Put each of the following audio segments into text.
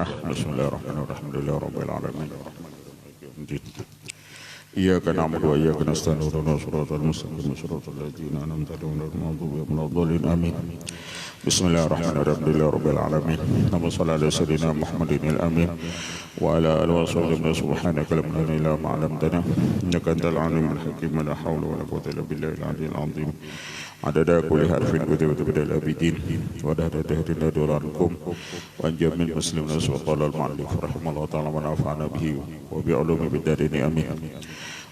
Bismillahirrahmanirrahim. Alhamdulillahirabbil alamin. Iyyaka na'budu wa iyyaka nasta'in. Ihdinas siratal mustaqim. Siratal ladzina an'amta 'alaihim ghairil maghdubi 'alaihim waladdallin. Amin. Bismillahirrahmanirrahim. Alhamdulillahirabbil alamin. Allahumma shalli ala sayyidina Muhammadin al-amin wa ala alihi wa sahbihi. Subhanaka la ilaha illa anta 'allamtana innaka antal 'alimul hakim. La haula wa la quwwata illa billahil 'aliyyil 'azim. Adada kulli harfin wa tabdil abidin wa dahada tahdina durakum wa jamil muslimin wa qala al-mu'allif rahimahullah ta'ala wa nafa'ana bihi wa bi ulumi bid-darin amin.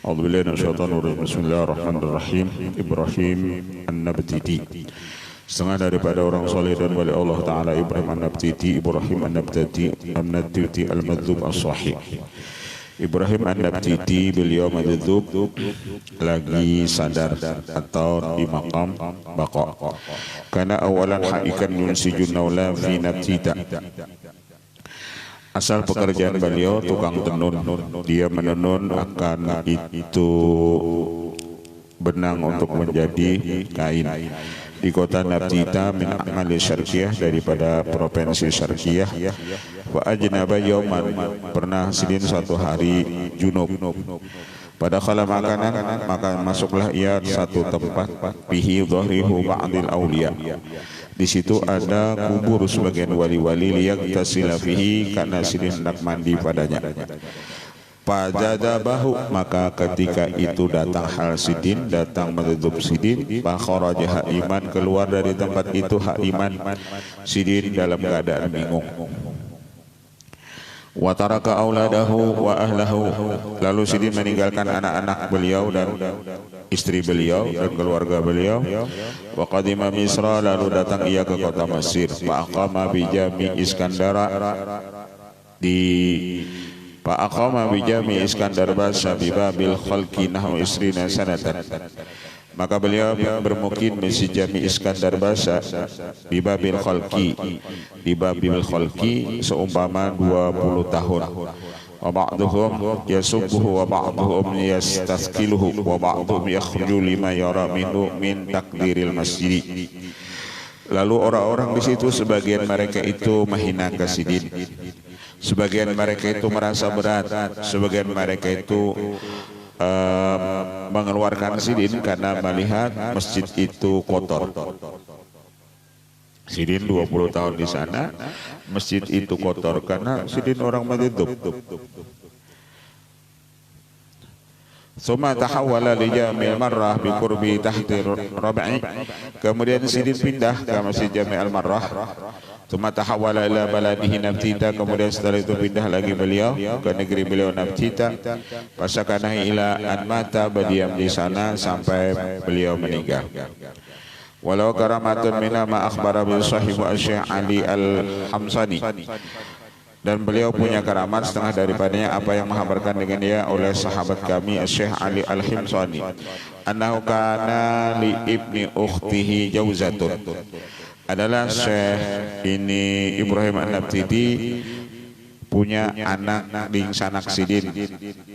A'udzu billahi minasy syaithanir rajim. Bismillahirrahmanirrahim. Ibrahim An-Nabtiti, setengah daripada orang soleh dan wali Allah Ta'ala. Ibrahim An-Nabtiti, Ibrahim An-Nabtiti Al-Madzub As-Sahih. Ibrahim An-Nabtiti, beliau madzub, lagi sadar atau di maqam baqa. Karena awalan hakikan yunsijun naula fi nabtita. Asal pekerjaan beliau tukang tenun, dia menenun akan itu benang untuk menjadi kain. Di kota Nabtita min amali syarqiyah, daripada provinsi Syarqiyah. Wa ajnaba yauman, pernah sidin suatu hari junub. Pada kala makanan, maka masuklah ia satu tempat bihi dhahrihu ba'dil awliya. Di situ ada kubur sebagian wali-wali liyak tasila fihi, karena sidin hendak mandi padanya. Fajadabahu, maka ketika itu datang hal sidin, datang madzub sidin. Fakharaja iman, keluar dari tempat itu iman sidin dalam keadaan bingung. Wa taraka auladahu wa ahlahu, lalu sidin meninggalkan anak-anak beliau dan istri beliau dan keluarga beliau. Wa qadima Misra, lalu datang ia ke kota Mesir. Fa aqama bi Jami Iskandara, Fa'aqama bijami Iskandar Basha bibabil khalqi nahwa isrina sanatan. Maka beliau bermukim di Jami Iskandar Basha bibabil khalqi, di babil khalqi seumpama 20 tahun. Wa ba'duhum yasubbuhu wa ba'duhum yastaskiluhu wa ba'duhum yakhruju lima yara minhu min takdiril masjid. Lalu orang-orang di situ, sebagian mereka itu menghina sidin, sebagian mereka itu merasa berat, sebagian mereka itu mengeluarkan sidin karena melihat masjid itu kotor. Sidin 20 tahun di sana, masjid itu kotor karena sidin orang madzub. Suma tahawwala li Jami' al-Marrah bi qurbi tahti Rabi'. Kemudian sidin pindah ke Masjid Jami' al-Marrah. Suma tahawwala ila baladihi Nabtita, kemudian setelah itu pindah lagi beliau ke negeri beliau Nabtita. Pasakana ila an mata, berdiam di sana sampai beliau meninggal. Walau karamatun mina ma akhbara bil sahibu Syekh Ali Al-Hamsani, dan beliau punya karamat setengah daripadanya apa yang menghabarkan dengan dia oleh sahabat kami Syekh Ali Al-Hamsani. Annahu kana li ibni ukhtihi jauzatun, adalah Syekh ini Ibrahim An-Nabtiti punya anak di sanak sidin,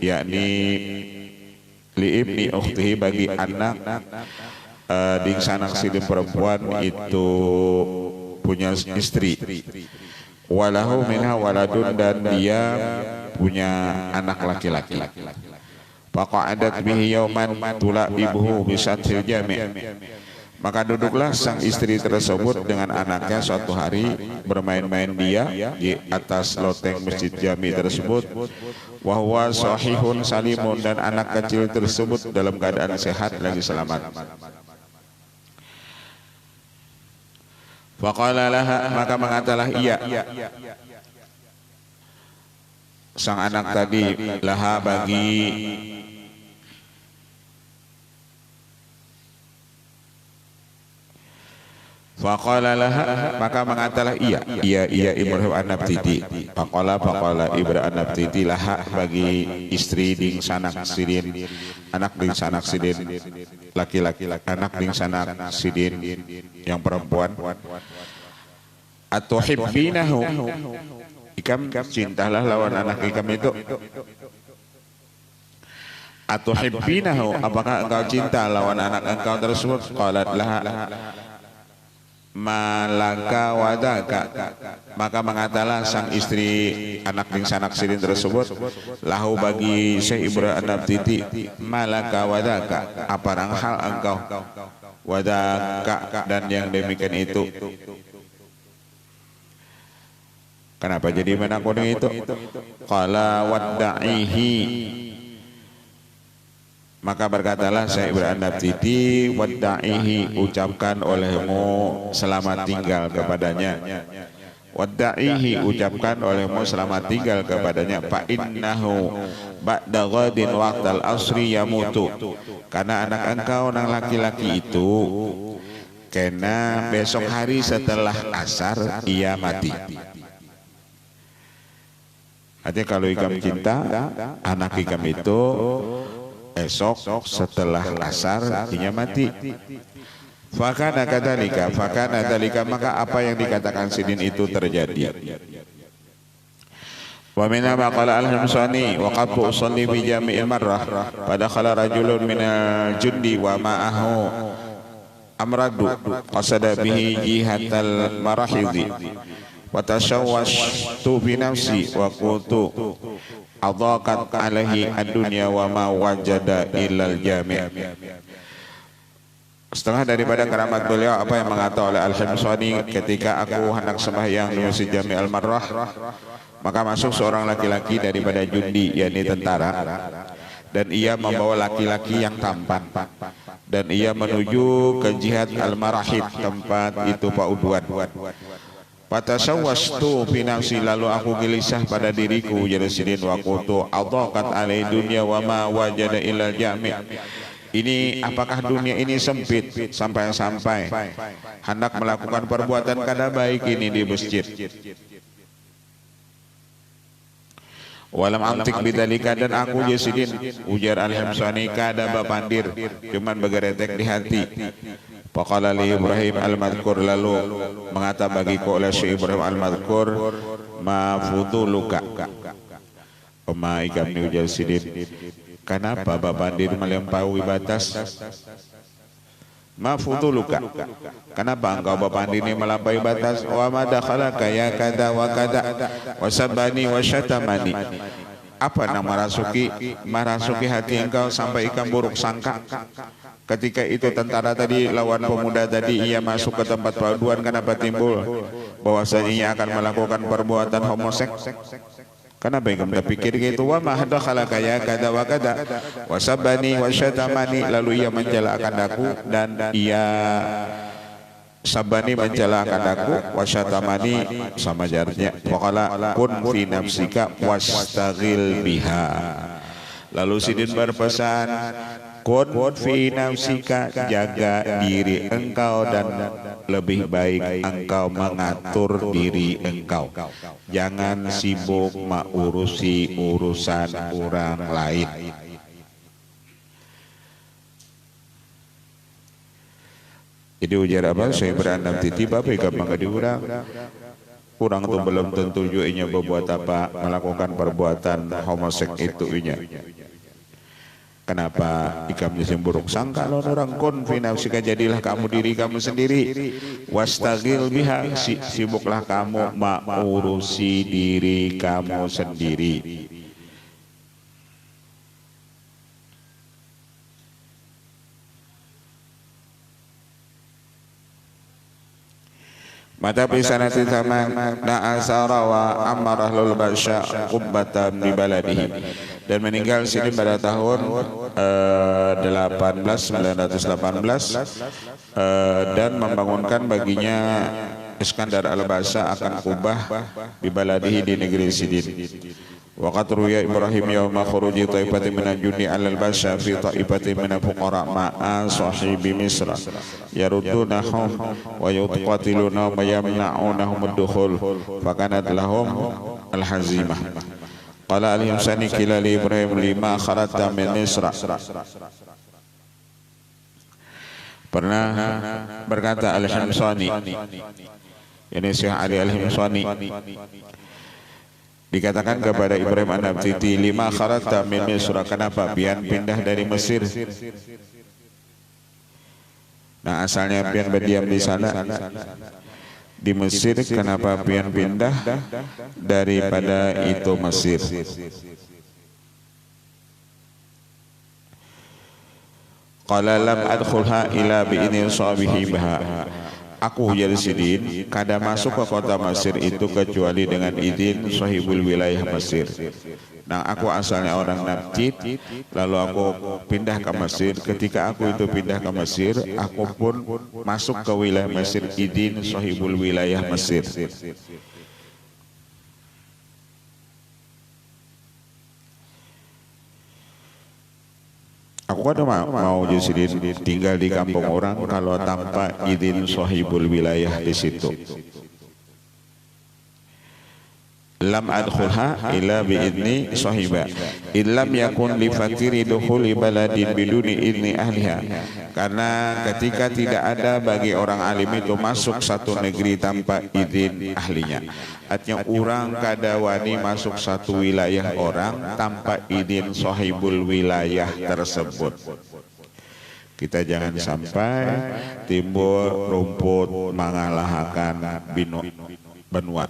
yakni li ibni ukhtihi, bagi anak di sanak sidin perempuan itu punya istri. Walahu minha waladun, dan dia punya anak laki-laki. Faqa'adat bihi yauman tula'ibuhu bisatil jami', maka duduklah sang istri tersebut dengan anaknya suatu hari bermain-main dia di atas loteng masjid jami tersebut. Wa huwa sahihun salimun, dan anak kecil tersebut dalam keadaan sehat lagi selamat. Faqala laha, maka mengatalah ia, sang anak tadi, laha bagi faqala laha, maka mengatalah ia Ibrahim An-Nabtiti. Faqala Ibrahim An-Nabtiti laha, bagi istri ding sanak sidin, anak ding sanak sidin laki-laki, anak ding sanak sidin yang perempuan. Atuhibbinahu, ikam cintalah lawan anak ikam itu. Atuhibbinahu, apakah engkau cinta lawan anak engkau tersebut? Qalat laha, malaka wadaka, maka mengatalah sang istri anak ning sanak sidin tersebut lahu bagi Syekh Ibrahim An-Nabtiti, malaka wadaka, apa hal engkau, wadaka, dan yang demikian itu. Kenapa jadi menakuni itu? Qala wadda'ihi, maka berkatalah Syekh Ibrahim An-Nabtiti, wadda'ihi, ucapkan olehmu selamat tinggal kepadanya. Wadda'ihi, ucapkan olehmu selamat tinggal kepadanya. Fa innahu ba'da ghadin waqtal asri yamutu, karena anak engkau nang laki-laki itu kena besok hari setelah asar ia mati. Artinya kalau ikam cinta, anak ikam itu esok setelah asar ia mati. Fakana kadzalika, maka apa yang dikatakan sidin itu terjadi. Wa minna ma qala al-Hamsani wa qad usalli bi jami'il marrah pada khala rajulun minal jundi wa ma'ahu amradu qasada bihi jihatal marahidi wa tashawwashtu bi nafsi wa qultu adaqat alaihi ad-dunya wa ma wajada ilal jami'. Setengah daripada keramat beliau apa yang mengatakan oleh Al-Hamsani, ketika aku hendak sembahyang di Masjid Jami' Al-Marrah, maka masuk seorang laki-laki daripada jundi, yakni tentara, dan ia membawa laki-laki yang tampan, dan ia menuju ke jihad Al-Marahid, tempat itu Pauduan. Fatasawwastu fi nafsi, lalu aku gelisah pada diriku, jadi sidin wa qultu adaqat alai dunya wa ma wajada ilal jami'. Ini apakah dunia ini sempit sampai-sampai hendak melakukan perbuatan kada baik ini di masjid. Walam antik bidzalika, dan aku Yasidin, ujar Al-Hamsani, kada bapandir, cuman begeretek di hati. Faqala li Ibrahim Al-Madhkur, lalu mengata bagiku oleh Syekh Ibrahim Al-Madhkur, ma fuduluka, ma ikam ni ujar Sidin, kenapa bapandir melampaui batas? Ma fuduluka, kenapa engkau bapandir ini melampaui batas? Wa ma dakhalaka ya kada wa kada wa sabani wa syatamani, apa yang merasuki hati engkau sampai ikam buruk sangka? Ketika itu tentara tadi, lawan pemuda tadi, ia masuk ke tempat Pauduan, kenapa timbul bahwasanya ia akan melakukan perbuatan homoseks? Kenapa engkau berpikir gitu? Wa ma dakhalaka ya kada wa kada wa sabani wa syatamani, lalu ia mencelakan aku dan ia sabani mencelakan aku, wa syatamani sama jarnya. Waqala kun fi nafsika wastaghil biha, lalu Sidin berpesan, kun fi nafsika, jaga diri engkau dan lebih baik engkau mengatur diri engkau, jangan sibuk mengurusi urusan orang lain. Jadi ujar apa? Saya berandam titip apa ikan mangga diurang. Kurang tu belum tentu juga berbuat apa, melakukan perbuatan homoseks itu inya. Kenapa ikam jadi buruk sangka? Kalau orang kun fi nafsika, jadilah kamu diri kamu sendiri, wastaghil biha, sibuklah kamu mengurusi diri kamu sendiri. Mata pisanati zaman na'asara wa amarah lul basya qubbatan di baladihi, dan meninggal sini pada tahun 1918 dan membangunkan baginya Iskandar al-Basya akan kubah di baladihi, di negeri Sidin. Waqat ruya Ibrahim yawma khuruji ta'ifatin minal jundi alal basya fi ta'ifatin minal fuqara ma'a sahibi Misra yarudunahum wa yutqatiluna wa yamna'unahum ad-dukhul fakanat lahum al-hazimah. Qala al-Hamsani qila li Ibrahim lima kharajta min Misra. Pernah berkata Al-Hamsani, ini Syekh Ali Al-Hamsani, dikatakan kepada Ibrahim An-Nabtiti, lima kharajta min Misra, kenapa pian pindah dari Mesir? Nah asalnya pian berdiam di sana di Mesir, kenapa pian pindah daripada itu Mesir? Qala lam adkhulha ila bi'ini sahabihi baha. Aku jadi sidin kada masuk ke kota Mesir itu kecuali dengan izin sahibul wilayah Mesir. Nah aku asalnya orang Najd, lalu aku pindah ke Mesir. Ketika aku itu pindah ke Mesir, aku pun masuk ke wilayah Mesir izin sahibul wilayah Mesir. Aku kan mau jadi tinggal di kampung orang kalau tanpa izin sahibul wilayah di situ. Lam adkhulha illa biidni sahiba illam yakun li fakiri dukhuli baladin biduni idni ahliha. Karena ketika tidak ada bagi orang alim itu masuk satu negeri tanpa izin ahlinya. Artinya orang kada wani masuk satu wilayah orang tanpa izin sahibul wilayah tersebut. Kita jangan sampai timbul rumput mengalahkan benua.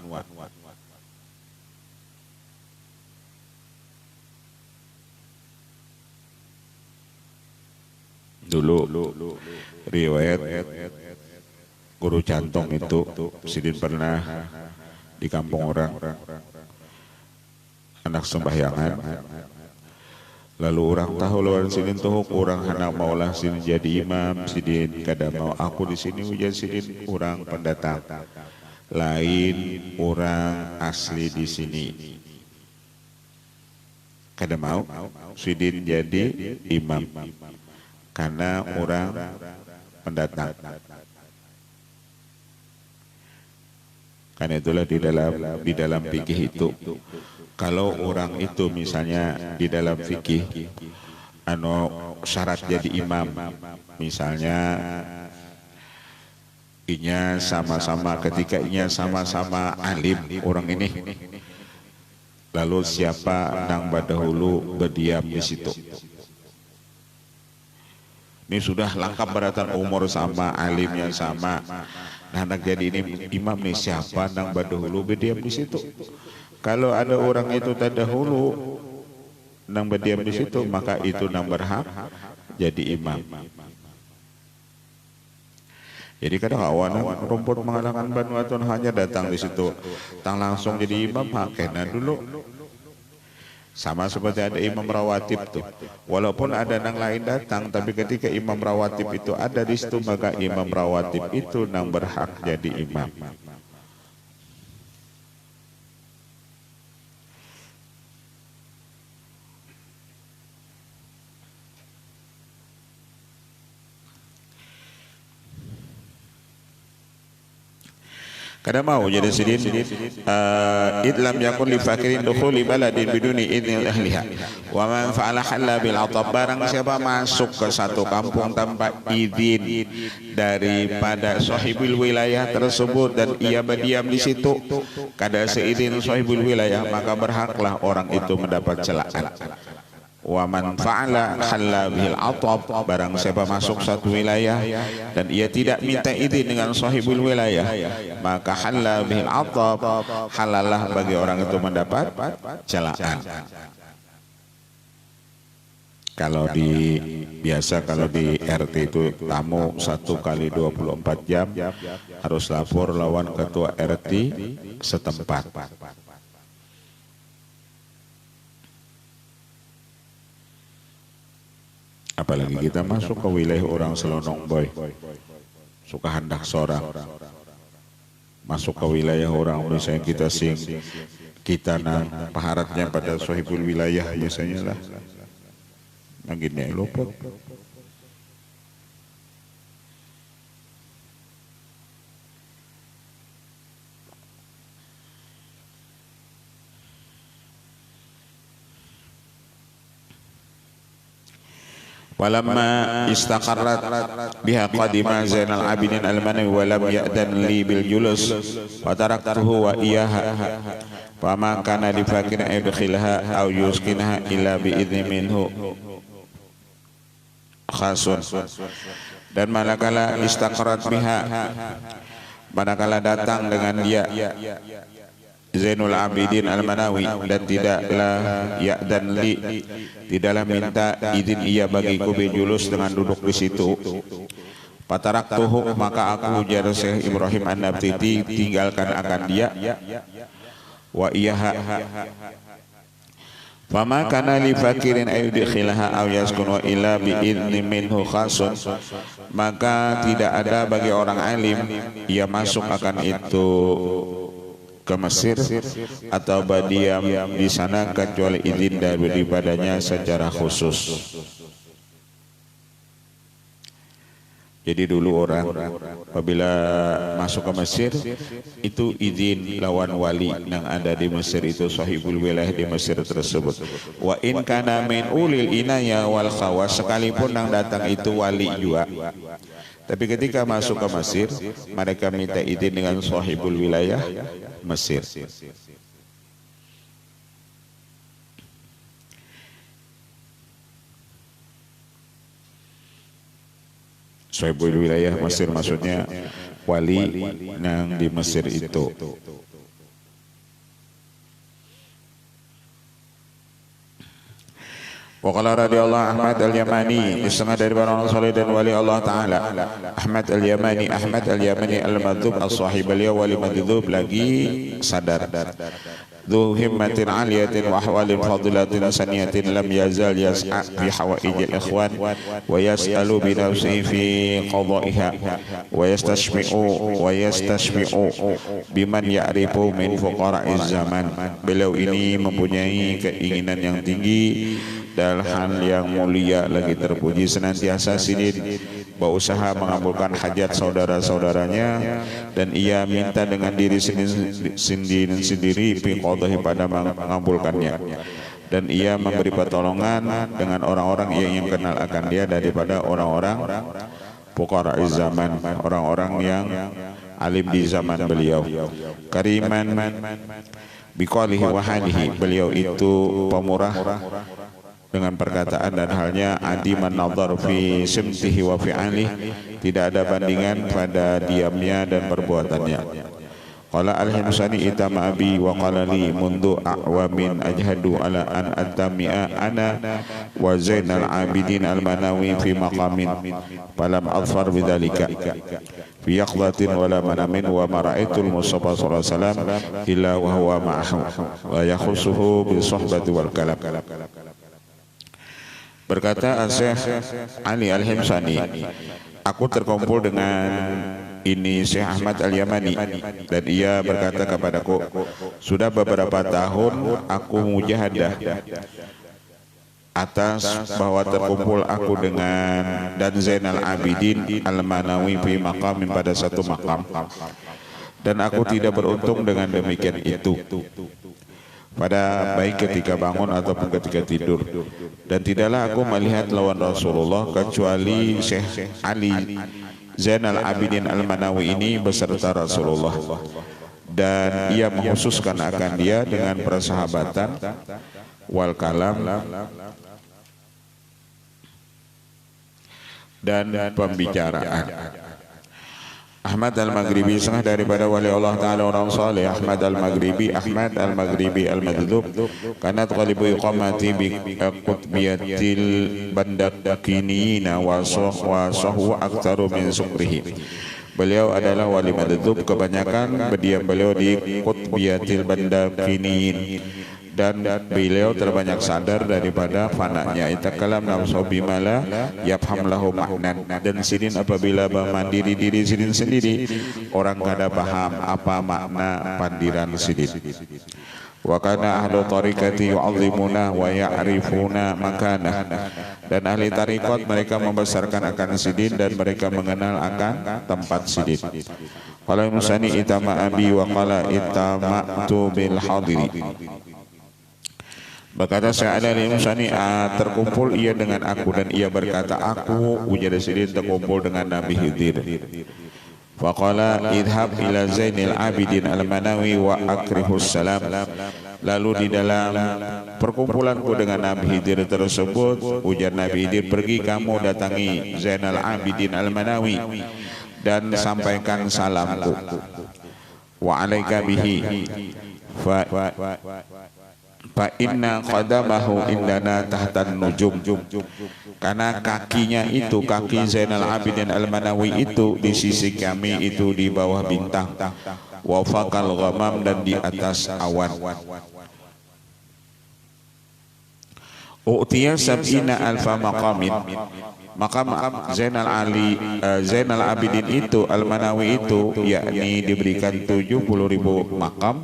Dulu riwayat guru cantung itu sidin pernah di kampung orang anak sembahyangan, lalu orang tahu lawan sidin tuh orang hendak maulah sidin jadi imam, sidin kada mau aku di sini ujian sidin orang pendatang lain orang asli di sini kada mau sidin jadi imam karena orang pendatang. Karena itulah di dalam fikih itu, kalau orang itu misalnya di dalam fikih syarat jadi imam, misalnya inya sama-sama, ketika inya sama-sama alim orang ini, lalu siapa nang dahulu berdiam di situ. Ini sudah lengkap beratan umur sama, alimnya sama. Nah, nak jadi ini imam nih siapa nang berdahulu berdiam di situ. Kalau ada orang itu terdahulu nang berdiam di situ, maka itu nang berhak jadi imam. Jadi kadang awan rumput mengalahkan Vanuatu hanya datang di situ, tang langsung jadi imam, kena dulu. Sama seperti ada imam rawatib tuh. Walaupun ada nang lain datang, tapi ketika imam rawatib itu ada di situ, maka imam rawatib itu nang berhak jadi imam. Kada mau jadi sidin idlam yakun li fakirin dukhuli baladin biduni idnil ahliha wa man fa'ala halla bil atab. Barang siapa masuk ke satu kampung tanpa izin daripada sahibul wilayah tersebut dan ia berdiam di situ kada seizin sahibul wilayah, maka berhaklah orang itu mendapat celaan. Wa man fa'ala halla bil atab. Barang siapa masuk satu wilayah dan ia tidak minta izin dengan sahibul wilayah, maka halla bil atab, halalah bagi orang itu mendapat celaan. Kalau kalau di RT itu tamu 1 kali 24 jam harus lapor lawan ketua RT setempat. Apalagi kita masuk ke wilayah orang selonong boy, suka hendak sorang masuk ke wilayah orang, misalnya kita kita nang paharatnya pada sahibul wilayah biasanya lah nanginnya luput. Walamma istaqarrat biha qadima Zainal Abidin Al-Manawi wa lam ya'dan li bil julus wa taraktuhu wa iyaha fa ma kana li fakirin ayudkhilha aw yuskinha illa bi idzni minhu khasun. Dan manakala istaqarat biha, manakala datang dengan dia Zainul Abidin Al-Manawi, dan tidaklah ya dan li, tidaklah minta izin ia bagiku bijulus dengan duduk di situ. Pataraktuhu, maka aku jar Syekh Ibrahim An-Nabtiti tinggalkan akan dia. Wa iyaha, fama kana li fakirin ayudkhilaha aw yaskunu illa bi idzni minhu khasun, maka tidak ada bagi orang alim ia masuk akan itu ke Mesir atau berdiam di sana kecuali izin daripadanya secara khusus. Jadi dulu orang apabila masuk ke Mesir itu izin lawan wali yang ada di Mesir, itu sahibul wilayah di Mesir tersebut. Wa in kana min ulil inaya wal khawas, sekalipun yang datang itu wali juga. Tapi ketika masuk ke Mesir, mereka minta izin dengan sahibul wilayah Mesir. Sahibul wilayah Mesir maksudnya wali yang di Mesir itu. Waqala radhiyallahu Ahmad al-Yamani, setengah dari orang saleh dan wali Allah Ta'ala. Ahmad al-Yamani al-Madhub as-sahib, beliau wali madhub lagi sadar. Dhu himmatin aliyatin wa ahwalin fadilatin saniyatin lam yazal yas'a fi hawaijil ikhwan wa yas'alu bi nafsihi fi qada'iha wa yastashmi'u biman ya'rifu min fuqara'iz zaman. Beliau ini mempunyai keinginan yang tinggi dalam hal yang mulia, lagi terpuji, senantiasa sidin berusaha mengabulkan hajat saudara-saudaranya, dan ia minta dengan diri sendiri fi qadhihi pada mengabulkannya, dan ia memberi pertolongan dengan orang-orang yang kenal akan dia daripada orang-orang fuqara zaman, orang-orang yang alim di zaman beliau. Kariman biqalihi wa halihi, beliau itu pemurah dengan perkataan dan halnya, adiman nadhar fi simtihi wa fi'alih, tidak ada bandingan pada diamnya dan perbuatannya. Qala al-Himsani itama abi wa qala li mundu a'wamin ajhadu ala an antami'a ana wa Zainal Abidin Al-Manawi fi maqamin falam adfar bidzalika fi yaqdatin wala manamin wa mara'aitul Mustafa sallallahu alaihi wasallam illa wa huwa ma'ahu wa yakhusuhu bi sohbati wal kalam. Berkata Syekh Ali Al-Himsani, aku terkumpul dengan ini Syekh Ahmad Al-Yamani, dan ia berkata kepadaku, sudah beberapa tahun aku mujahadah atas bahwa terkumpul aku dengan dan Zainal Abidin Al-Manawi fi maqamin, pada satu makam, dan aku tidak beruntung dengan demikian itu, pada baik ketika bangun ataupun ketika tidur. Dan tidaklah aku melihat lawan Rasulullah kecuali Syekh Ali Zainal Abidin Al-Manawi ini beserta Rasulullah, dan ia mengkhususkan akan dia dengan persahabatan wal kalam dan pembicaraan. Ahmad Al-Maghribi, setengah daripada wali Allah Ta'ala orang saleh. Ahmad Al-Maghribi Al-Madhub, kanat qalibu iqamati bi qutbiyatil bandakiniina wa sahwa aktaru min sukrihi. Beliau adalah wali madhub, kebanyakan berdiam beliau di qutbiyatil bandakiniin, dan beliau terbanyak sadar daripada fananya. Itakalam nafsu bimala yafham lahu maknan, dan sidin apabila memandiri diri sidin sendiri, orang kada paham apa makna pandiran sidin. Wa kana ahlu tariqati yu'azzimuna wa ya'rifuna makanah, dan ahli tariqat mereka membesarkan akan sidin dan mereka mengenal akan tempat sidin. Qala musani itama abi wa qala itama'tu bil hadiri. Berkata Syekh Ali Al-Himsani, terkumpul ia dengan aku, dan ia berkata, aku wujud sidin terkumpul dengan Nabi Khidir. Faqala idhab ila Zainil Abidin Al-Manawi wa akrihus salam. Lalu di dalam perkumpulanku dengan Nabi Khidir tersebut, ujar Nabi Khidir, pergi kamu datangi Zainal Abidin Al-Manawi dan sampaikan salamku. Wa alaika bihi fa inna qadamahu indana tahtan nujum, karena kakinya itu, kaki Zainal Abidin Al-Manawi itu di sisi kami itu di bawah bintang, wa faqal ghamam, dan di atas awan. U'tiya sab'ina alfa maqamin, maka Zainal Abidin itu Al-Manawi itu yakni diberikan 70.000 makam.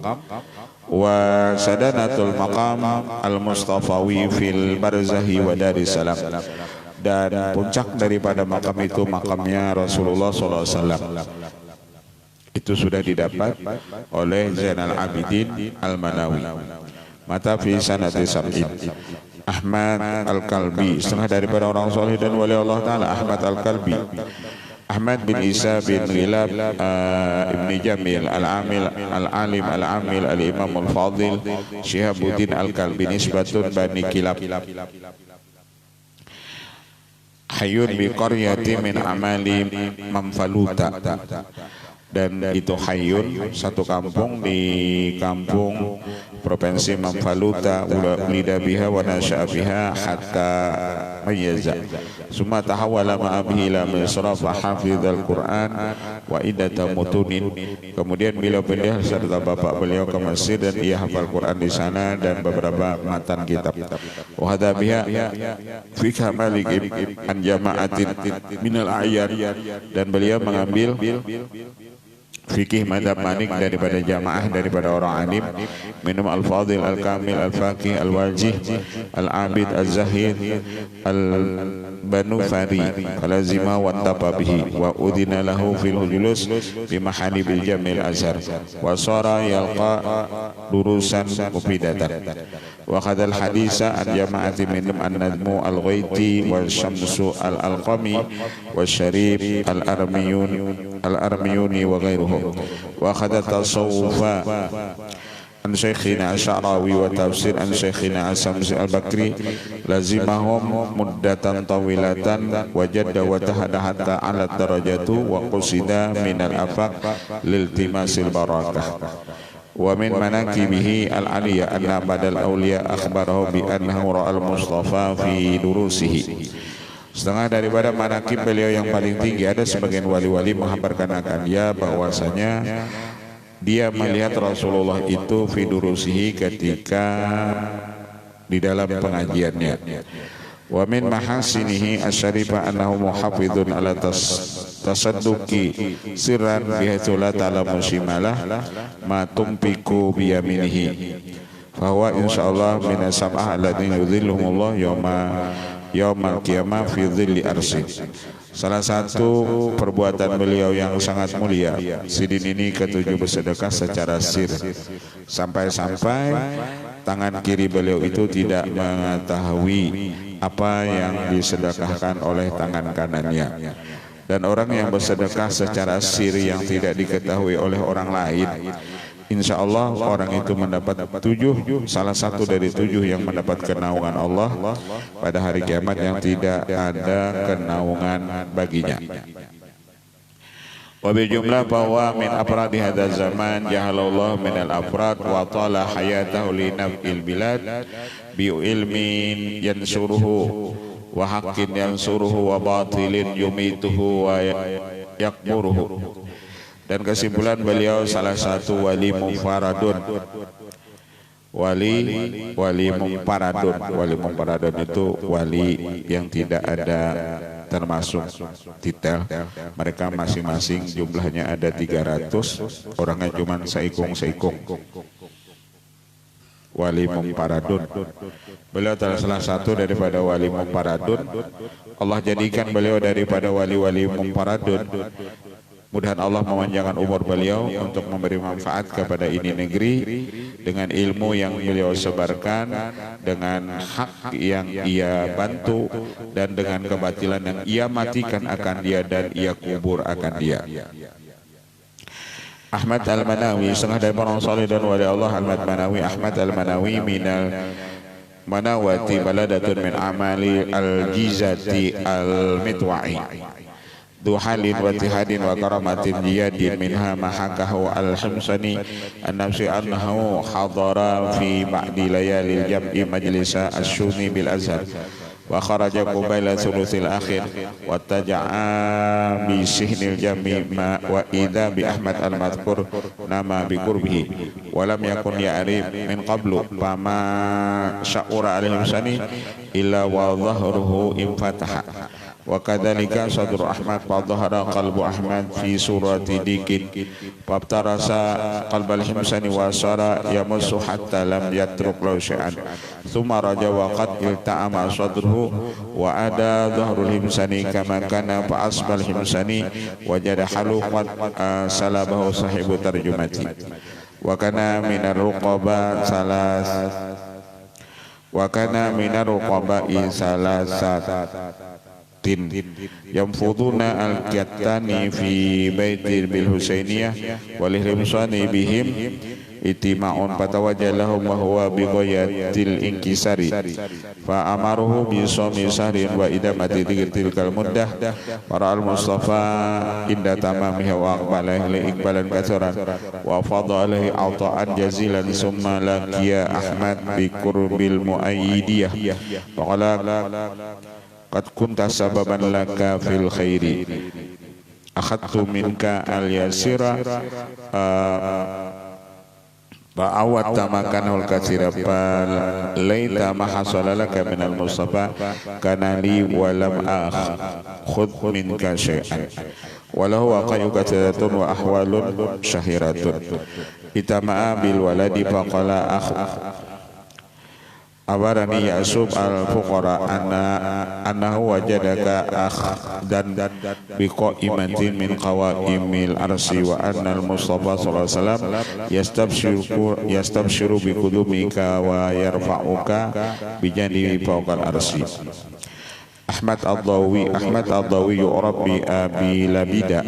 Wa sadanatul maqam al-mustafawi fil barzahi wa darissalam, dan puncak daripada makam itu makamnya Rasulullah SAW. Itu sudah didapat oleh Zainal Abidin Al-Manawi. Mata fi sanati sab'in Ahmad Al-Kalbi, setengah daripada orang soleh dan wali Allah Ta'ala. Ahmad Al-Kalbi, Ahmad bin Isa bin Ghilab Ibni Jamil Al-Amil Al-Alim Al-Amil Al-Imam Al-Fadil Syihabuddin Al-Kalbi, nisbatun Bani Kilab, Hayyun bi qaryati min amali Mamfaluta, dan itu Hayyun, satu kampung di kampung provinsi Mamfaluta, ulida biha wa nasya'a biha hatta mayyaza, summa tahawala ma'abihi ila Misra fa hafizal Qur'an wa iddata mutunin, kemudian beliau pindah serta bapak beliau ke Mesir dan ia hafal Quran di sana dan beberapa matan kitab. Wa hadza biha fi kamalik an jama'atin minal a'yan, dan beliau mengambil fikih madhab Malik daripada jamaah, daripada orang alim, minum al-fadil al-kamil al-faqih al-wajih al-abid al-zahid al-banufari falazima wa tababihi wa udhina lahu fil julus bi mahani bil jamil azhar wa sara yalqa durusan mufidatan wa qadal hadisa an jama'ati minum an-nadmu al-ghaiti wa syamsu al-alqami wa syarif al-armiyuni wa ghairuhu wa khada tasawufa an syekhina Asy'arawi wa tafsir an syekhina Asamsi al-Bakri lazimahum muddatan tawilatan wajadda wa tahada hatta ala darajatu wa qusida minal afaq liltimasil barakah. Wa min manakibihi al-aliyah anna badal awliya akhbarahu bi annahu ra'al Mustafa fi durusihi. Setengah daripada manakib beliau yang paling tinggi, ada sebagian wali-wali menghabarkan akan dia bahwasanya dia melihat Rasulullah itu fi durusihi, ketika di dalam pengajiannya. Wa min mahasinihi asyarifah annahu muhafizun ala tasadduqi sirran bihaitsu la ta'lamu shimalah ma tumpiku biyaminihi fa huwa insyaallah min as-sab'ah alladziina yudhilluhumullah yaumal qiyamah fi dhilli arsy. Salah satu perbuatan beliau yang sangat mulia, sidin ini ketujuh bersedekah secara sir, sampai-sampai tangan kiri beliau itu tidak mengetahui apa yang disedekahkan oleh tangan kanannya. Dan orang yang bersedekah secara sir yang tidak diketahui oleh orang lain, insya Allah orang itu mendapat salah satu dari 7 yang mendapat kenaungan Allah pada hari kiamat yang tidak ada kenaungan baginya. Wa bijumlah bahwa min afradi hadzal zaman jahalallahu min al-afrad wa tala hayatahu li naf'il bilad bi ilmin yansuruhu wa haqqin yansuruhu wa batilin yumituhu wa yakmuruhu. Dan kesimpulan beliau salah satu wali mufaradun. Wali mufaradun itu wali yang tidak ada termasuk titel. Mereka masing-masing jumlahnya ada 300, orangnya cuma seikung. Wali mufaradun. Beliau adalah salah satu daripada wali mufaradun. Allah jadikan beliau daripada wali-wali mufaradun. Mudah-mudahan Allah memanjangkan umur beliau untuk memberi manfaat kepada ini negeri dengan ilmu yang beliau sebarkan, dengan hak yang ia bantu, dan dengan kebatilan yang ia matikan akan dia dan ia kubur akan dia. Ahmad Al-Manawi, setengah dari orang saleh dan wali Allah. Ahmad Al-Manawi minal Manawati baladatun min amali al-jizati al-mitwa'i duhalin wa tihadin wa karamatin jiyadin minha mahakahu al-hamsani an-nafsi annahu hadara fi ba'di layalil jam'i majlisa as-shuni bil azhar wa kharaja qubayla thuluthil akhir wa taja'a bi sihnil jam'i ma wa idha bi Ahmad al-madhkur nama bi qurbihi wa lam yakun ya'rif min qablu fama sya'ura al-hamsani illa wa dhahruhu infataha wa kadzalika sadru Ahmad fa dhahara qalbu Ahmad fi surati dikin fabtarasa qalbal himsani wa sara yamassu hatta lam yatruk lahu syai'an thumma raja wa qad ilta'ama sadruhu wa ada dhahrul himsani kama kana fa asbal himsani wajada haluqat salabahu sahibu tarjumati wa kana minar ruqaba salasat yamfuduna al-qattani fi baitil bil husainiyah wal ihrimsani bihim itima'un patawajjalahum wa huwa bi ghayatil inkisari fa amaruhu bi sawmi sahrin wa idamati tilkal muddah para al-mustafa inda tamamihi wa aqbala li iqbalan kathiran wa fadha alaihi ata'an jazilan summa laqiya Ahmad bi qurbil muayyidiyah faqala qad kunta sababan laka fil khairi akhadtu minka al-yasira fa'awat tamakanul katsira laita ma hasala laka minal mustafa kana li wa lam akhudh minka syai'an walahu waqa'u katsiratun wa ahwalun syahiratun itama'a bil waladi faqala abarani Ya'sub al-fuqara annahu wajadaka dan biqaimatin min qawaimil arsi wa anna al-Mustafa sallallahu alaihi wasallam yastabshiru biqudumika wa yarfa'uka bijanibi fawqal arsi. Ahmad Ad-Dawi yu'rab bi Abi Labida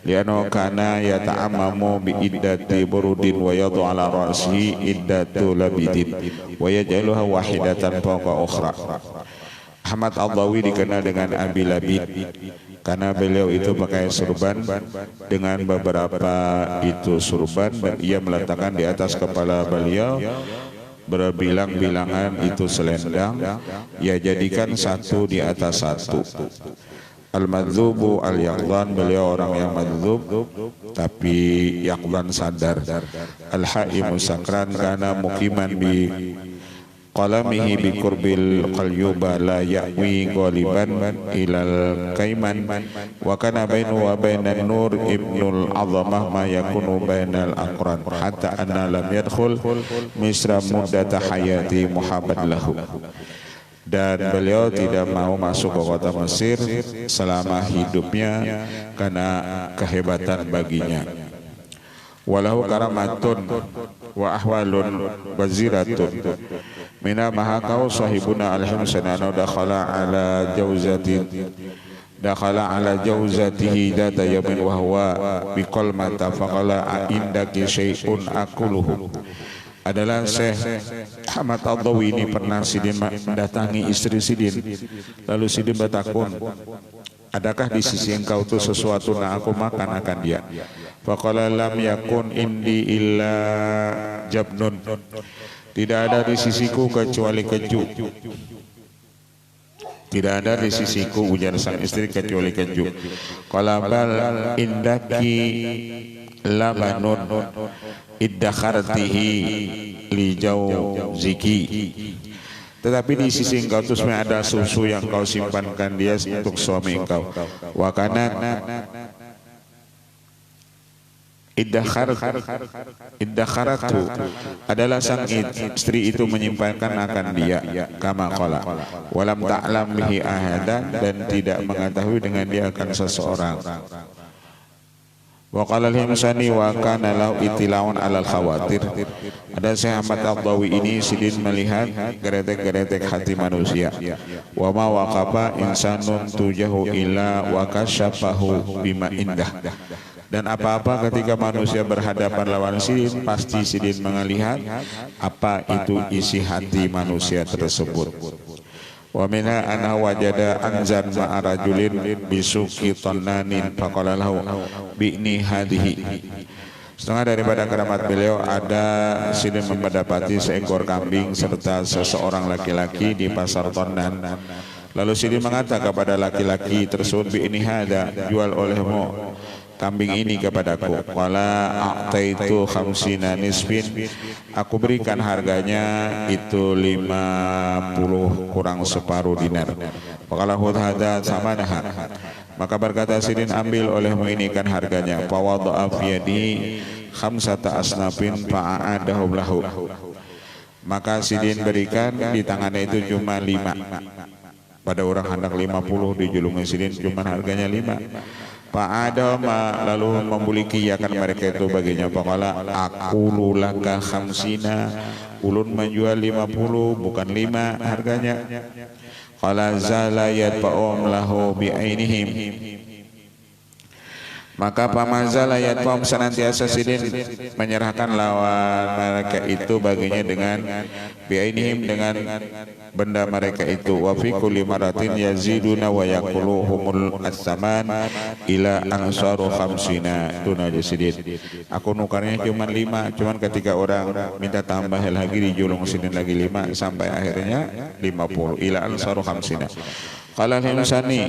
li'annahu kana yata'ammamu bi iddati burudin wa yadhu ala ra'sihi iddatu labidin wa yaj'aluha wahidatan fawqa ukhra. Ahmad Ad-Dawi dikenal dengan Abi Labid karena beliau itu pakai surban dengan beberapa itu surban dan ia meletakkan di atas kepala beliau berbilang-bilangan itu selendang, ia jadikan satu di atas satu. Al-madzubu al-yaqdan, beliau orang yang madzub tapi yaqdan sadar. Al-haimu sakran kana muqiman bi qalamihi bi qurbil qalyuba la ya'wi ghaliban ilal kaiman wa kana bainu wa bainan nur ibnul azamah ma yakunu bainal aqran hatta anna lam yadkhul misra muddata hayati Muhammad lahu. Dan beliau tidak mau masuk ke kota Mesir selama hidupnya karena kehebatan baginya. Walahu karamatun wa ahwalun waziratun mina mahakau sahibuna al-himsanana dakhala ala jawzatihi data yamin wa huwa biqalmata faqala indaki syai'un akuluhu. Adalah Syekh Ahmad Ad-Dawi ini pernah Sidin mendatangi istri Sidin, lalu Sidin bertakun, adakah di sisi engkau itu sesuatu yang aku makan akan dia? Faqala lam yakun indi illa jabnun, tidak ada di sisiku kecuali keju. Tidak ada di sisiku, ujar sang istri, kecuali keju. Qala bal indaki labanun iddakhartihi li jawziki. Tetapi di sisi engkau itu sebenarnya ada susu yang kau simpankan dia untuk suami engkau. Wa kana iddakharatu adalah sang istri itu menyimpankan akan dia, kama qala walam ta'lam bihi ahada, dan tidak mengetahui dengan dia akan seseorang. Wa qala al-Himsani wa kana lahu itilaun alal khawatir. Ada Syekh Ahmad Ad-Dawi ini Sidin melihat geretek-geretek hati manusia. Wa ma waqafa insanun tujahu illa wa kasyafahu bima indah. Dan apa-apa ketika manusia berhadapan lawan Sidin, pasti Sidin melihat apa itu isi hati manusia tersebut. Wa minha anna wajada anzan ma'a rajulin bisuki tannanin faqala lahu bi'ni hadhihi. Setengah daripada keramat beliau ada Sidin mendapati seekor kambing serta seseorang laki-laki di pasar Tannan. Lalu Sidin mengatakan kepada laki-laki tersebut, bi'ni hadha, jual olehmu kambing ini kepadaku. Wala a'taitu khamsina nisbin, aku berikan harganya itu 50 kurang separuh dinar. Faqala hadza samanaha, maka berkata Sidin, ambil olehmu ini kan harganya. Fawadha'a fi yadihi khamsata asnafin fa'adahu lahu, maka Sidin berikan di tangannya itu cuma 5. Pada orang hendak 50 dijulungi Sidin cuma harganya 5. Pak Adam lalu membulikiyakan mereka itu baginya. Faqala aqulu laka khamsina, ulun menjual 50 bukan 5 harganya. Qala zala yadfa'um lahu bi'ainihim, maka pamazala yadfa'um senantiasa Sidin menyerahkan lawan mereka itu baginya dengan bi'ainihim, dengan benda mereka itu. Wa fi kulli maratin yaziduna wa yaquluhumul as-saman ila ansaru khamsina. Itu aja Sidin, aku nukarnya cuma 5, cuman ketika orang minta tambah lagi dijulung Sidin lagi 5 sampai akhirnya 50 ila ansaru khamsina. Qala al-insani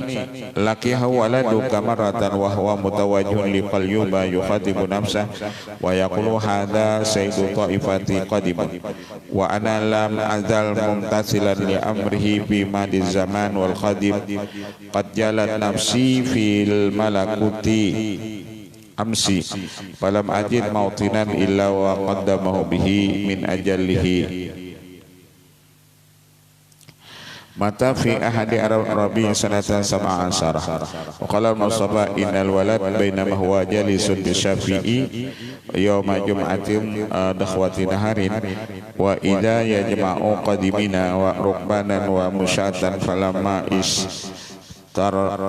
laqiyahu waladu kamaratan wa huwa mutawajjihun liqalyuba yukhatibu nafsah wa yaqulu hadha sayyidu ta'ifati qadimun wa ana lam azal mumtasilan li amrihi fi madi zaman wal khadim qad jalat nafsi fil malakuti amsi falam ajid mautinan illa wa qaddamahu bihi min ajallihi. Mata fi ahadi Rabi sanatan sama asarah. Wa qala al-Mustafa innal walad bainama huwa jalisun bi Syafi'i yawma jum'atin dakhwati naharin wa idza yajma'u qadimina wa rukbanan wa musyatan falamma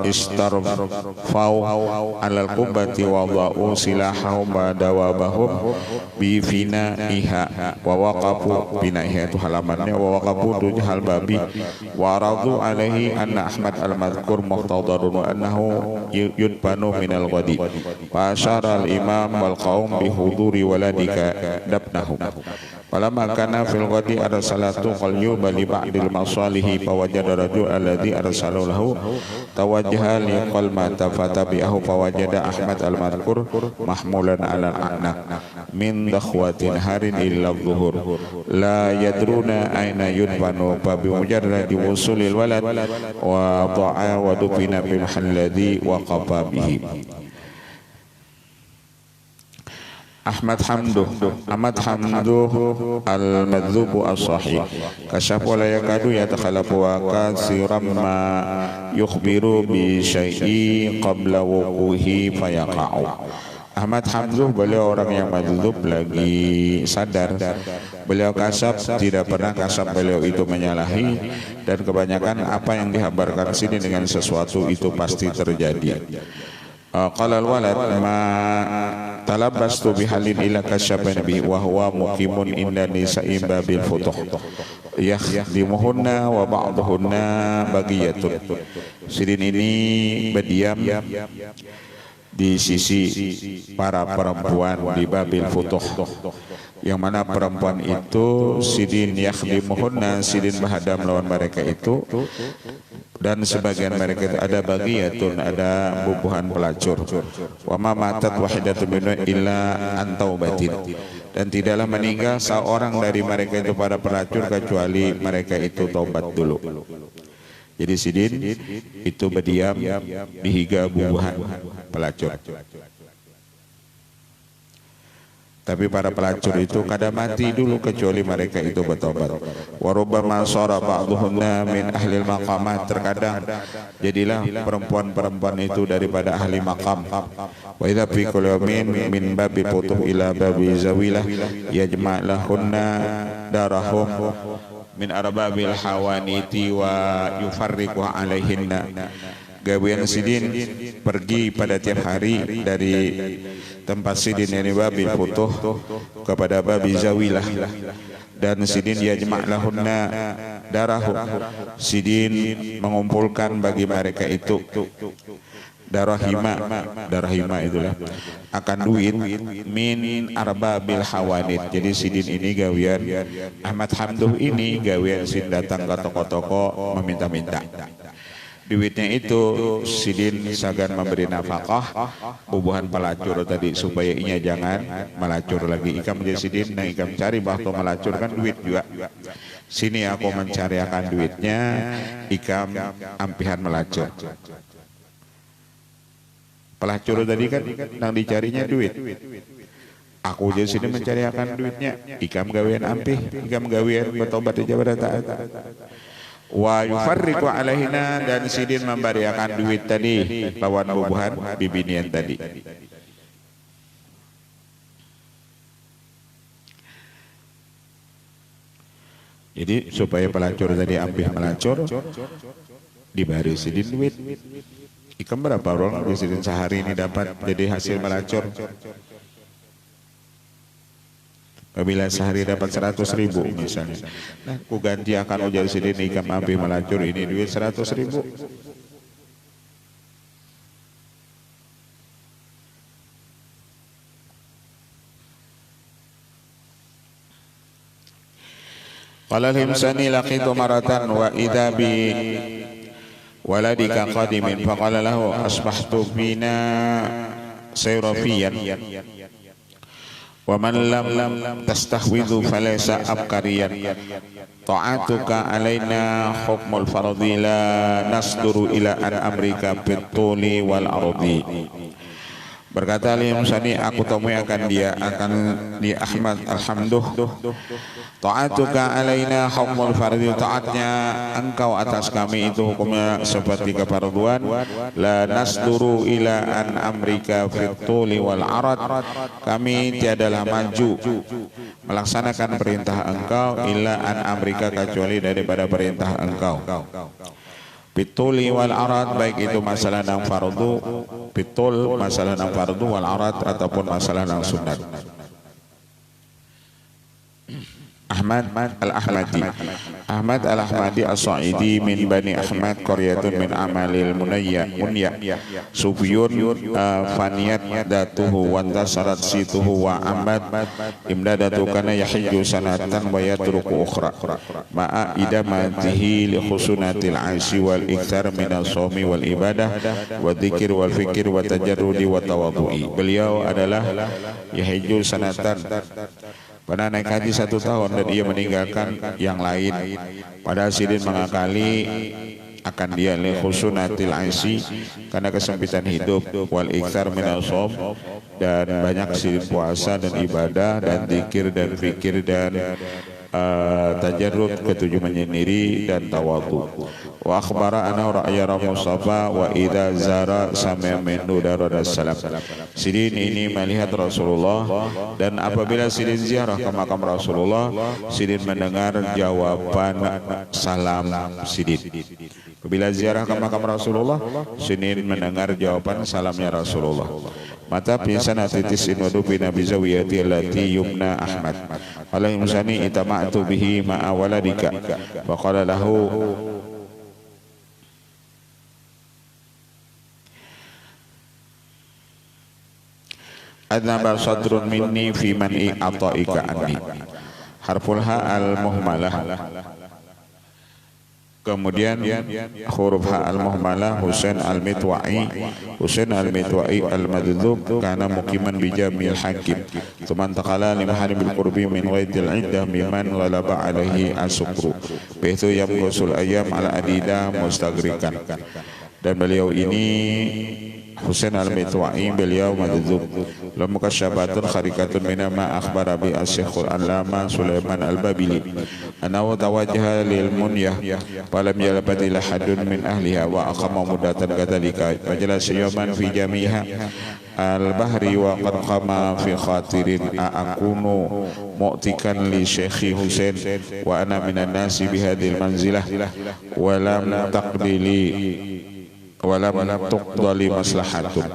istarfau alal kubati wada'u silahahum wa dawabahum bi finaiha wa waqafu finaiha itu halamannya wa waqafu tujhal babi wa radu alaihi anna Ahmad al-madhkur muhtadarun wa annahu yudbanu minal ghadi fa asyara al-imam wal qaum bi huduri waladika dabnahu. Falamma kana fil ghadi arsalatu qalyuba li ba'dil masalihi fa wajada rajul alladhi arsalahu lahu tawajjaha li qalmata fatabi'ahu fa wajada Ahmad al-madhkur mahmulan 'ala al-a'naq min dakhwatin harin illa dhuhur la yadruna aina yudfanu fa bi mujarradi wusulil walad wa da'a wa dufina bil halladhi waqafa bihi. Ahmad Hamduh al-madzubu as-sahih kasyaf wa la yakadu yatakhalafu wa kasiran ma yukhbiru bi syai'i qabla wuquhi fayaqa'u. Ahmad Hamduh beliau orang yang madzub lagi sadar. Beliau kasab, tidak pernah kasab beliau itu menyalahi, dan kebanyakan apa yang dihabarkan sini dengan sesuatu itu pasti terjadi. Qala al-walad ma talabbastu bihalin ila kasyaban bi wa huwa muqimun inda nisa'in babil futuh yakhdimuhunna wa ba'duhunna bagiyatun. Sidin ini berdiam di sisi para perempuan di babil futuh, yang mana perempuan itu Sidin yakhdimuhunna, Sidin berhadap melawan mereka itu, dan sebagian mereka itu ada bagiyatun, ada bubuhan pelacur. Wa ma matat wahidatun minhum illa an taubatin, dan tidaklah meninggal seorang dari mereka itu para pelacur kecuali mereka itu taubat dulu. Jadi Sidin itu berdiam di higa bubuhan pelacur. Tapi para pelacur itu kadang mati dulu kecuali mereka itu bertobat. Wa rubbama sara ba'dhuhunna min ahli al-maqamat, terkadang jadilah perempuan-perempuan itu daripada ahli maqam. Wa idza fi kulli yawmin min babi putuh ila babi zawilah yajma' lahunna darahum min arbabil hawaniti wa yufarriqu alaihinna. gawean sidin pergi pada tiap hari dari tempat sidin ini Babil Futuh kepada Babil Zawilah, dan sidin yajma' lahunna darahu, sidin mengumpulkan bagi mereka itu darahima itulah akan duit min arbabil hawadith. Jadi sidin ini gawian Ahmad Hamduh ini gawian sidin datang ke toko-toko meminta-minta duitnya itu. Sidin sagan memberi nafkah bubuhan pelacur tadi supaya inya jangan melacur lagi. Ikam menjadi sidin nah ikam cari waktu melacur kan duit juga. Sini aku mencari akan duitnya, ikam ampihan melacur. Pelacur tadi kan nang dicarinya duit. Aku jadi sini mencari akan duitnya, ikam gawean ampih, ikam gawean bertobat di jabat taat. Wa yufarriqu alaihina, dan sidin memberi akan duit tadi lawan bubuhan bibinian tadi. Jadi supaya pelacur tadi ampih melacur, diberi sidin duit. Ikam berapa orang di sidin sehari ini dapat jadi hasil melacur? Apabila sehari dapat 100.000 misalnya, nah ku ganti akan ujar sidin ikam ampih melacur ini duit 100.000. Qala al-Himsani laqitu maratan wa idza bi waladika qadimin faqala lahu asbahtu bina sayrafiyan wa man lam tastahwidhu falaysa abkariyan ta'atuka alaina hukmul fardhi la nasduru ila an amrika bituli wal ardi. Berkata Al-Himsani, aku temui akan dia Ahmad Alhamduh, ta'atuka alaina hukmul fardhi, taatnya engkau atas kami itu hukumnya seperti kefarduan, la nasduru ila an amrika fituli wal arad, kami tiadalah maju melaksanakan perintah engkau ila an amrika, kecuali daripada perintah engkau. Bituli wal arad, baik itu masalah nang fardu, bitul masalah nang fardu, wal arad ataupun masalah nang sunat. Ahmad al-Ahmadi, Ahmad al-Ahmadi as-Sa'idi min Bani Ahmad, qaryatun min amalil munya sufyun faniyat datuhu wa tasarat situhu wa amad imdadatu kana yahiju sanatan wa yatruku ukhra ma'a idamatihi li khusunatil aisi wal ikthar min as-sawmi wal ibadah wa dzikir wal fikir wa tajarrudi wa tawadhu'i. Beliau adalah yahiju sanatan, pada naik haji 1 tahun dan ia meninggalkan yang lain. Pada sidin mengakali akan dia li khusunatil aisi, karena kesempitan hidup, wal iktsar minal shaum, dan banyak sidin puasa dan ibadah dan zikir dan fikir dan tajarrud, ketujuh menyendiri dan tawadhu. Wa akhbara anna ra'ya Mustafa wa idza zara sami'a minhu darussalam. Sidin ini melihat Rasulullah, dan apabila sidin ziarah ke makam Rasulullah, sidin mendengar jawaban salam sidin. Apabila ziarah ke makam Rasulullah, sidin mendengar jawaban salamnya Rasulullah. Mata pisan atitis inwadu bi nabi zawiyati allati yumna Ahmad. Al-Himsani itama'tu bihi ma'a waladika. Faqala lahu adnaba sadrun minni fi man'i ata'ika anni. Harful ha al-muhmalah. Kemudian huruf ha al-muhmalah Husain al-Mitwa'i al-Madhdhub kana muqiman bi Jamil Hakim. Tuman taqala li maharim bil qurbi min waitil iddah mimman ghalaba alaihi asukru. Bitu yamqusul ayyam ala adida mustagrikan. Dan beliau ini Husain al-Mitwa'i, beliau Madhdhub. Lam kasyabatun kharikatun min ma akhbara bi asy-Syekhul Allama Sulaiman al-Babili annahu tawajjaha lil munyah falam yalbat ila hadun min ahliha wa aqama mudatan kadzalika majalas yawman fi jamiha al-bahri wa qad qama fi khatirin akunu mu'tikan li Syekhi Husain wa ana minan nasi bi hadhil manzilah wa lam taqbili walam tuqdali maslahatun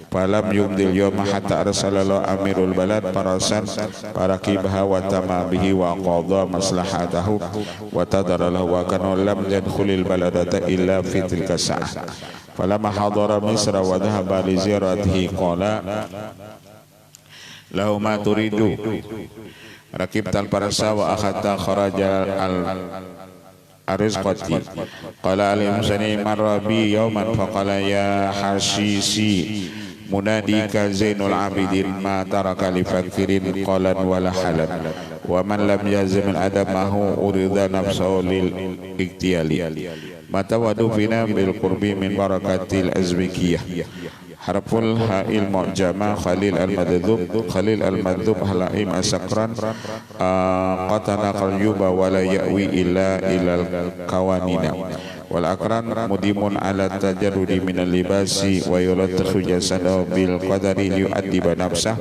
falam yumdil yawma hatta arsalallahu amirul balad parasan parakibaha wa tamabihi wa qadha maslahatahu wa tadaralahu wa kana lam yadkhulil baladata illa fi tilka sa'ah falamma hadara misra wa dhahaba li ziyaratihi qala lahu ma turidu rakibtal parasa wa akhadta kharaja al arizqati qala al-insani marra bi yawman faqala ya hasisi munadika zainul abidin ma taraka li fakirin qalan wala halan wa man lam yazim al-adamahu urida nafsahu lil iktiyali mata wadu fina bil qurbi min barakatil azbikiyah harful ha'il mu'jama khalil al-madhub halaim asakran qatana qalyuba wala ya'wi illa ilal kawanina wal akran mudimun ala tajarrudi minal libasi wa yulattakhu jasadahu bil qadari liyu'addiba nafsah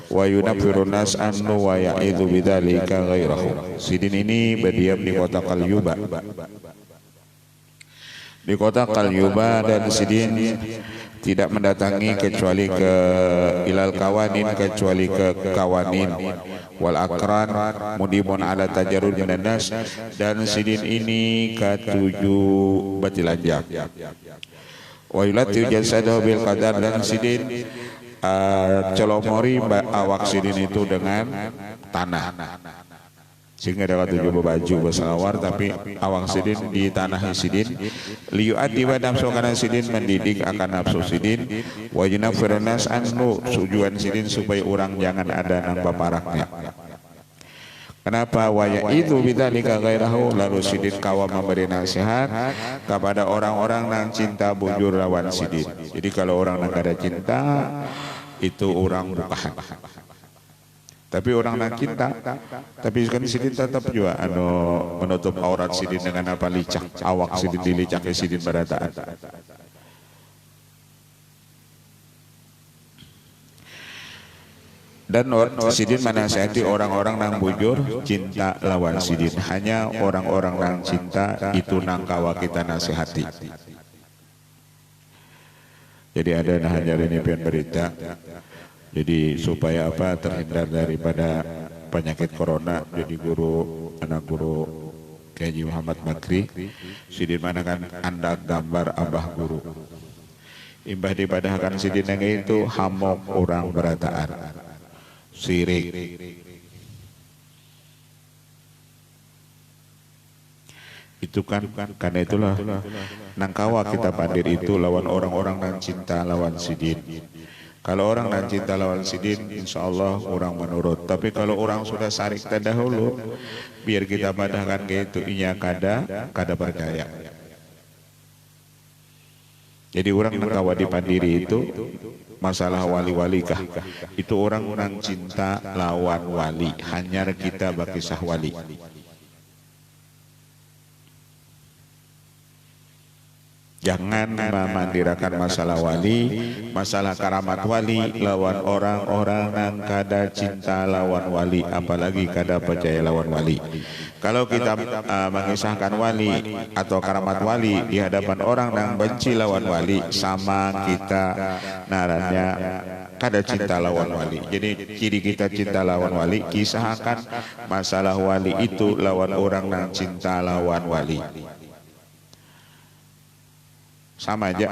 wa yunaffiru nas annu wa ya'idhu bidzalika ghairahu. Sidin ini berdiam di kota Qalyuba. Di kota Qalyuba dan Sidin tidak mendatangi kecuali ke ilal kawanin, kecuali ke kawanin wal akran mudimun ala tajarrud minan nas, dan Sidin ini ketujuh batilajak wa yulati jasadahu bil qadar, dan Sidin celomori awak Sidin itu dengan tanah sehingga dapat tujuh baju berselawar, tapi awang Sidin di tanah Sidin liyu'addi wa nafsu, karena Sidin mendidik akan nafsu Sidin wa yunaffiru nas anhu, tujuan Sidin supaya orang jangan ada nang baparaknya. Kenapa? Wa ya'idhu bidzalika ghairahu, lalu Sidin kawa memberi nasihat kepada orang-orang nang cinta bujur lawan Sidin. Jadi kalau orang nang ada cinta itu orang bukahan. Tapi orang nak cinta, tapi kan Sidin tetap juga menutup aurat Sidin dengan apa licak, awak Sidin dilicak ke Sidin berataan. Dan Sidin menasihati orang-orang nang bujur cinta lawan Sidin, hanya orang-orang nang cinta itu nang kawa kita nasihati. Jadi ada nah ini pian berita. Jadi supaya apa, terhindar daripada penyakit corona, jadi anak guru Kiai Muhammad Makri Sidin mana kan anda gambar abah guru imbah dipadahkan Sidin yang itu hamok orang berataan sirik. Itu kan karena itulah nangkawa kita pandir itu lawan orang-orang yang cinta lawan Sidin. Kalau orang dan cinta lawan Sidin, insya Allah orang menurut. Tapi kalau orang sudah sarik terdahulu, biar kita padahkan gitu, inya kada percaya. Jadi orang nangkawa di pandiri itu masalah wali-wali kah? Itu orang nang cinta lawan wali, hanya kita bakisah wali. Jangan memandirakan masalah wali, masalah karamat wali lawan orang-orang yang kada cinta lawan wali, apalagi kada percaya lawan wali. Kalau kita mengisahkan wali atau karamat wali di hadapan orang yang benci lawan wali, sama kita naranya kada cinta lawan wali. Jadi ciri kita cinta lawan wali, kisahkan masalah wali itu lawan orang yang cinta lawan wali. Sama aja.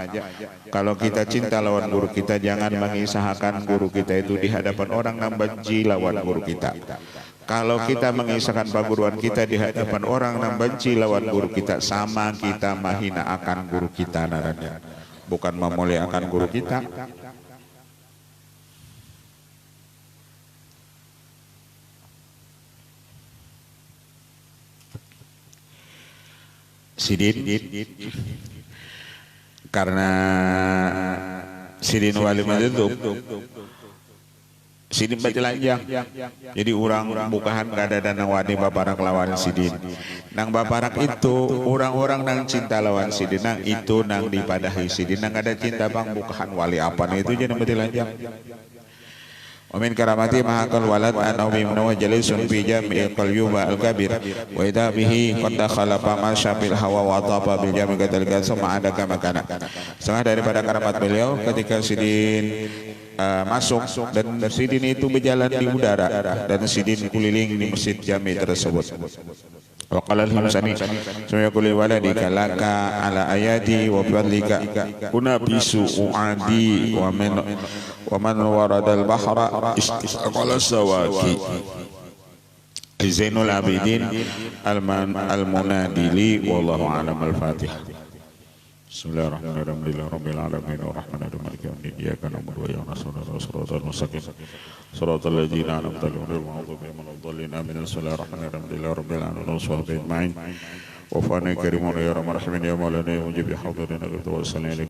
Kalau kita cinta lawan guru kita, jangan mengisahkan guru kita itu di hadapan orang yang benci lawan guru kita. Kalau kita mengisahkan perguruan kita di hadapan orang yang benci lawan guru kita, sama kita menghina akan guru kita naranya, bukan memuliakan guru kita. Sidin karena Sidin wali madhub, Sidin batilanjang. Jadi orang bukahan kada ada nang wani baparak lawan Sidin. Nang baparak itu orang-orang nang cinta lawan Sidin, nang itu nang dipadahi Sidin, nang ada cinta bang bukahan wali apa itu jadi batilanjang. ومن كرامته محق الولد أنه بمنه جليس في جامع القيوم الكبير وإذا به قد دخل فمشى بالهوى وطاب بالجامع كذلك ثم عاد كما كان. Setengah daripada keramat beliau ketika Sidin masuk dan Sidin itu berjalan di udara dan Sidin keliling di masjid jami tersebut. Wa qala al-Hamsani saya qul waladika laka ala ayati wa fadlika unabisu uadi wa man warada al-bahra istaqala sawaki. Zainul Abidin al-Munadili wallahu a'lam. Al-Fatihah. Bismillahirrahmanirrahim. Rabbil alamin arrahmanirrahim maliki yaumiddin iyyaka na'budu wa iyyaka nasta'in shiratal mustaqim shiratal ladzina an'amta alaihim ghairil maghdubi alaihim waladdallin amin. Bismillahirrahmanirrahim rabbil alamin wassalatu ajma'in wa fa'ana karimun ya rahman rahimin ya maulana ya mujib ya hadirin wa sallallahu